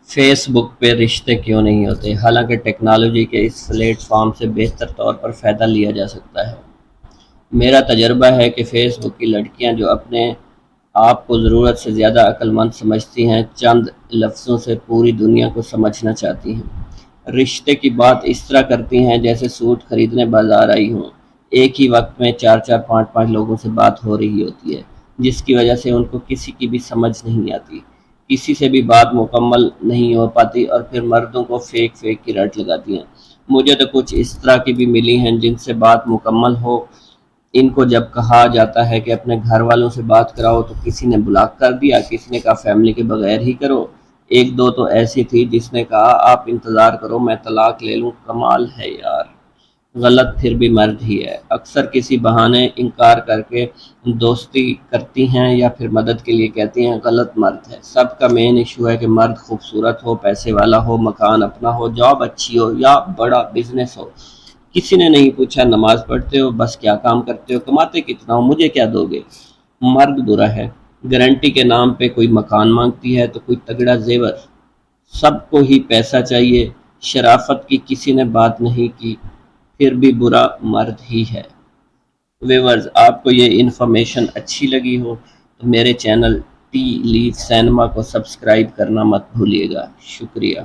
Face بک پہ رشتے کیوں نہیں ہوتے؟ حالانکہ ٹیکنالوجی کے اس پلیٹ فارم سے بہتر طور پر فائدہ لیا جا سکتا ہے۔ میرا تجربہ ہے کہ فیس بک کی لڑکیاں جو اپنے آپ کو ضرورت سے زیادہ عقل مند سمجھتی ہیں، چند لفظوں سے پوری دنیا کو سمجھنا چاہتی ہیں۔ رشتے کی بات اس طرح کرتی ہیں جیسے سوٹ خریدنے بازار آئی ہوں۔ ایک ہی وقت میں چار چار پانچ پانچ لوگوں سے بات ہو رہی ہوتی ہے، جس کی وجہ سے ان کو کسی کی بھی سمجھ نہیں آتی، کسی سے بھی بات مکمل نہیں ہو پاتی، اور پھر مردوں کو فیک فیک کی رٹ لگاتی ہیں۔ مجھے تو کچھ اس طرح کی بھی ملی ہیں جن سے بات مکمل ہو، ان کو جب کہا جاتا ہے کہ اپنے گھر والوں سے بات کراؤ تو کسی نے بلاک کر دیا، کسی نے کہا فیملی کے بغیر ہی کرو۔ ایک دو تو ایسی تھی جس نے کہا آپ انتظار کرو میں طلاق لے لوں۔ کمال ہے یار، غلط پھر بھی مرد ہی ہے۔ اکثر کسی بہانے انکار کر کے دوستی کرتی ہیں یا پھر مدد کے لیے کہتی ہیں، غلط مرد ہے۔ سب کا مین ایشو ہے کہ مرد خوبصورت ہو، پیسے والا ہو، مکان اپنا ہو، جاب اچھی ہو یا بڑا بزنس ہو۔ کسی نے نہیں پوچھا نماز پڑھتے ہو، بس کیا کام کرتے ہو، کماتے کتنا ہو، مجھے کیا دو گے۔ مرد برا ہے، گارنٹی کے نام پہ کوئی مکان مانگتی ہے تو کوئی تگڑا زیور، سب کو ہی پیسہ چاہیے، شرافت کی کسی نے بات نہیں کی، پھر بھی برا مرد ہی ہے۔ ویورز، آپ کو یہ انفارمیشن اچھی لگی ہو تو میرے چینل ٹی لیف سینما کو سبسکرائب کرنا مت بھولیے گا۔ شکریہ۔